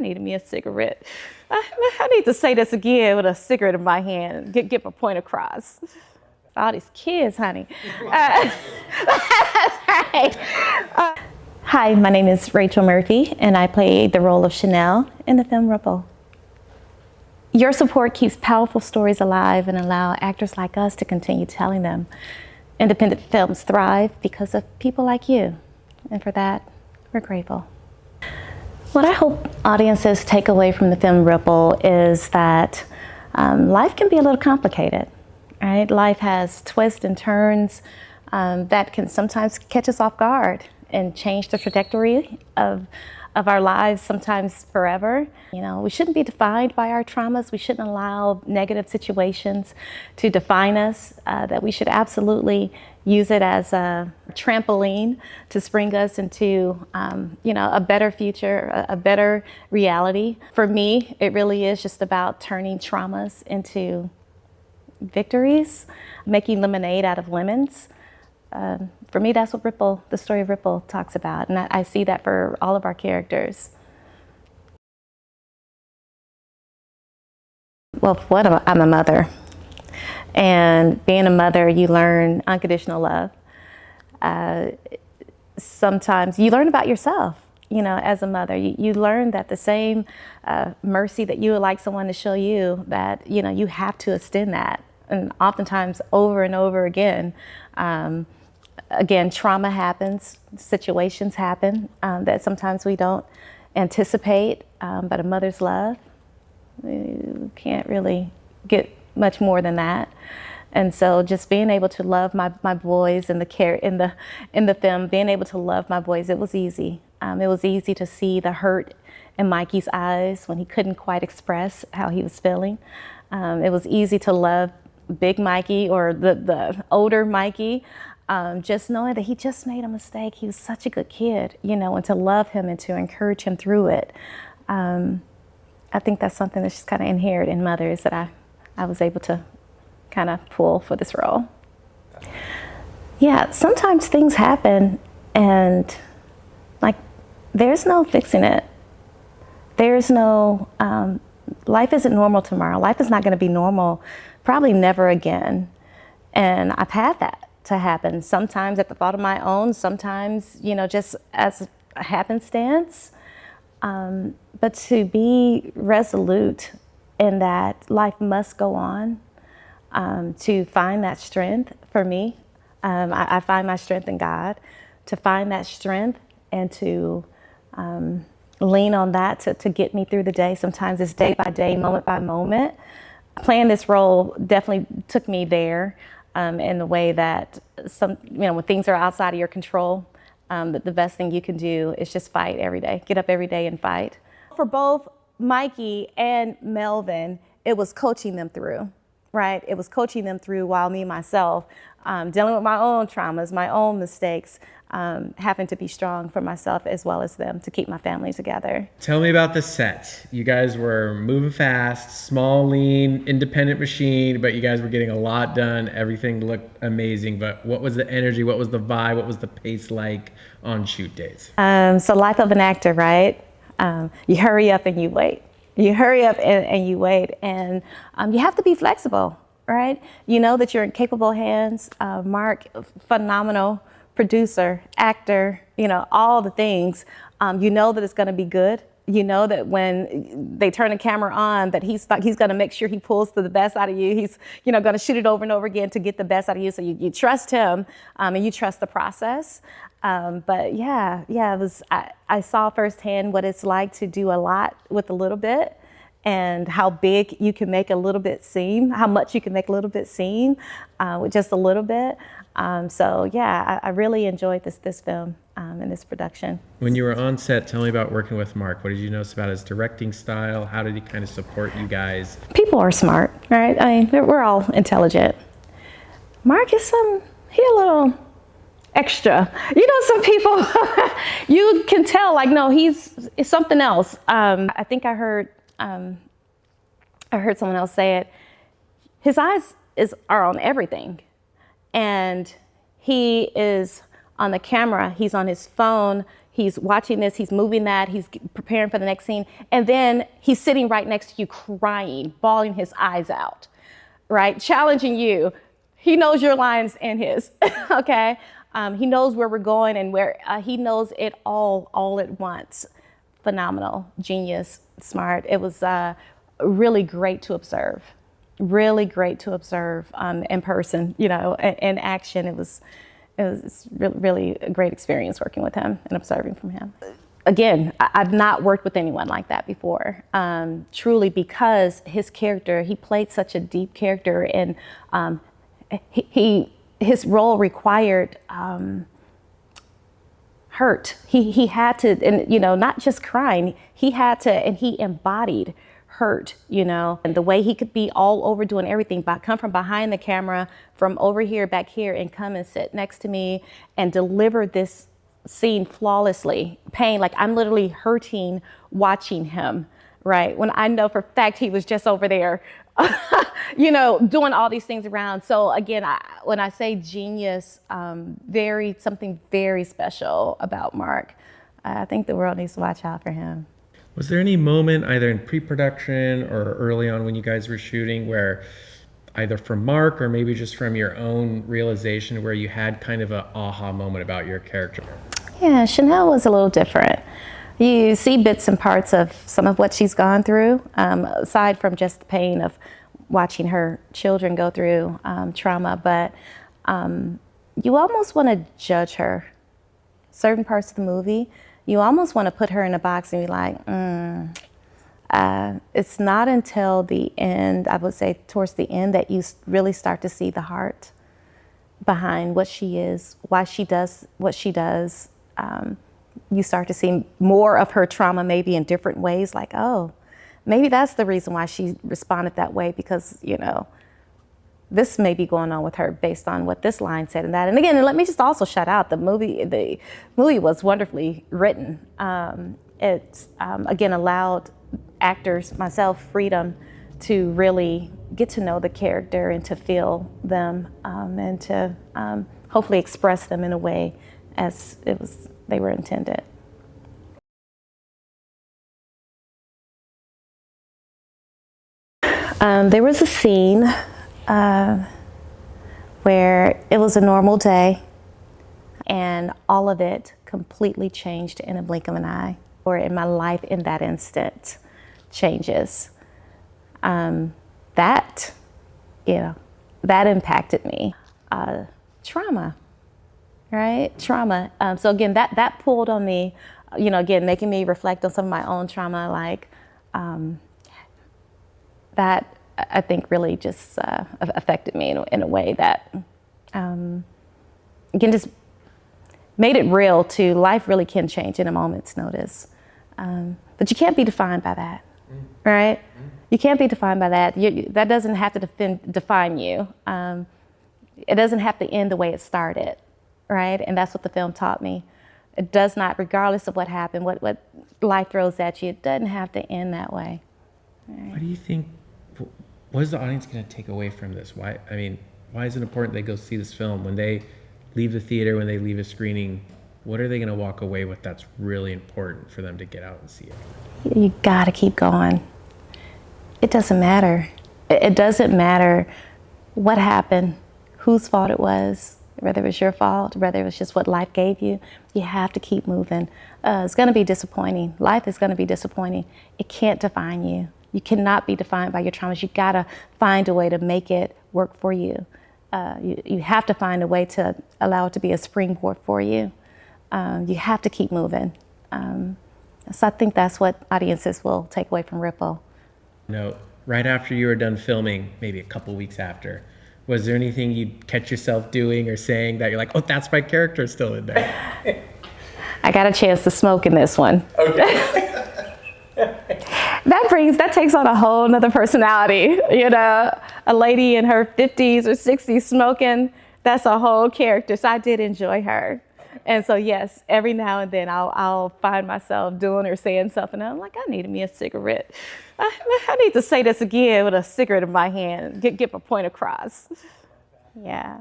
Needed me a cigarette. I need to say this again with a cigarette in my hand, get my point across. All these kids, honey. Hi, my name is Rachel Murphy, and I play the role of Chanel in the film Ripple. Your support keeps powerful stories alive and allow actors like us to continue telling them. Independent films thrive because of people like you, and for that, we're grateful. What I hope audiences take away from the film Ripple is that life can be a little complicated, right? Life has twists and turns that can sometimes catch us off guard and change the trajectory of our lives, sometimes forever. You know, we shouldn't be defined by our traumas. We shouldn't allow negative situations to define us, that we should absolutely use it as a trampoline to spring us into, you know, a better future, a better reality. For me, it really is just about turning traumas into victories, making lemonade out of lemons. For me, that's what Ripple, the story of Ripple, talks about, and I see that for all of our characters. Well, for one, I'm a mother, and being a mother, you learn unconditional love. Sometimes you learn about yourself, you know, as a mother. You learn that the same mercy that you would like someone to show you, that, you know, you have to extend that, and oftentimes over and over again. Again, trauma happens, situations happen that sometimes we don't anticipate, but a mother's love, you can't really get much more than that. And so just being able to love my boys in the film, being able to love my boys, it was easy. It was easy to see the hurt in Mikey's eyes when he couldn't quite express how he was feeling. It was easy to love Big Mikey, or the older Mikey, just knowing that he just made a mistake. He was such a good kid, you know, and to love him and to encourage him through it. I think that's something that's just kind of inherent in mothers that I was able to kind of pull for this role. Yeah, sometimes things happen and like there's no fixing it. There's no, life isn't normal tomorrow. Life is not going to be normal, probably never again. And I've had that to happen, sometimes at the fault of my own, sometimes, you know, just as a happenstance. But to be resolute in that life must go on, to find that strength for me. I find my strength in God, to find that strength and to lean on that to get me through the day. Sometimes it's day by day, moment by moment. Playing this role definitely took me there. In the way that when things are outside of your control, the best thing you can do is just fight every day. Get up every day and fight. For both Mikey and Melvin, it was coaching them through, right? It was coaching them through while me, myself, dealing with my own traumas, my own mistakes, having to be strong for myself as well as them to keep my family together. Tell me about the set. You guys were moving fast, small, lean, independent machine, but you guys were getting a lot done. Everything looked amazing, but what was the energy? What was the vibe? What was the pace like on shoot days? So life of an actor, right? You hurry up and you wait. You hurry up and you wait, and you have to be flexible, right? You know that you're in capable hands. Marc, phenomenal producer, actor, you know, all the things. You know that it's going to be good. You know that when they turn the camera on, that he's going to make sure he pulls the best out of you. He's, you know, going to shoot it over and over again to get the best out of you. So you trust him, and you trust the process. But yeah, it was. I saw firsthand what it's like to do a lot with a little bit, and how big you can make a little bit seem, how much you can make a little bit seem with just a little bit. So yeah, I really enjoyed this film and this production. When you were on set, tell me about working with Marc. What did you notice about his directing style? How did he kind of support you guys? People are smart, right? I mean, we're all intelligent. Marc is he a little extra. You know, some people, you can tell, like, no, it's something else. I think I heard someone else say it. His eyes are on everything. And he is on the camera, he's on his phone, he's watching this, he's moving that, he's preparing for the next scene. And then he's sitting right next to you crying, bawling his eyes out, right? Challenging you. He knows your lines and his, okay? He knows where we're going and where he knows it all at once. Phenomenal, genius, smart. It was really great to observe. Really great to observe in person, you know, in action. It was really a great experience working with him and observing from him. Again, I've not worked with anyone like that before, truly, because his character, he played such a deep character, and his role required hurt. He had to, and you know, not just crying, he had to, and he embodied hurt, you know, and the way he could be all over doing everything, come from behind the camera, from over here, back here, and come and sit next to me and deliver this scene flawlessly. Pain, like I'm literally hurting watching him, right? When I know for a fact he was just over there, you know, doing all these things around. So again, when I say genius, something very special about Marc. I think the world needs to watch out for him. Was there any moment either in pre-production or early on when you guys were shooting where either from Marc or maybe just from your own realization where you had kind of an aha moment about your character? Yeah, Chanel was a little different. You see bits and parts of some of what she's gone through, aside from just the pain of watching her children go through trauma, but you almost want to judge her. Certain parts of the movie, you almost want to put her in a box and be like, it's not until the end, I would say towards the end, that you really start to see the heart behind what she is, why she does what she does. You start to see more of her trauma maybe in different ways, like, oh, maybe that's the reason why she responded that way, because, you know, this may be going on with her based on what this line said and that. And again, let me just also shout out the movie. The movie was wonderfully written. It, again, allowed actors, myself, freedom to really get to know the character and to feel them and to hopefully express them in a way as they were intended. There was a scene where it was a normal day and all of it completely changed in a blink of an eye, or in my life in that instant changes. That, you know, that impacted me. Trauma, right? Trauma. So again, that pulled on me, you know, again, making me reflect on some of my own trauma, like that I think really just affected me in a way that, again, just made it real to life really can change in a moment's notice. But you can't be defined by that, right? You can't be defined by that. That doesn't have to define you. It doesn't have to end the way it started, right? And that's what the film taught me. It does not, regardless of what happened, what life throws at you, it doesn't have to end that way. Right? What do you think? What is the audience going to take away from this? Why is it important they go see this film? When they leave the theater, when they leave a screening, what are they going to walk away with that's really important for them to get out and see it? You got to keep going. It doesn't matter. It doesn't matter what happened, whose fault it was, whether it was your fault, whether it was just what life gave you. You have to keep moving. It's going to be disappointing. Life is going to be disappointing. It can't define you. You cannot be defined by your traumas. You gotta find a way to make it work for you. You have to find a way to allow it to be a springboard for you. You have to keep moving. So I think that's what audiences will take away from Ripple. No, right after you were done filming, maybe a couple weeks after, was there anything you'd catch yourself doing or saying that you're like, oh, that's my character still in there? I got a chance to smoke in this one. Okay. That takes on a whole nother personality, you know, a lady in her 50s or 60s smoking, that's a whole character. So I did enjoy her. And so yes, every now and then I'll find myself doing or saying something. And I'm like, I need me a cigarette. I need to say this again with a cigarette in my hand, get my point across. Yeah.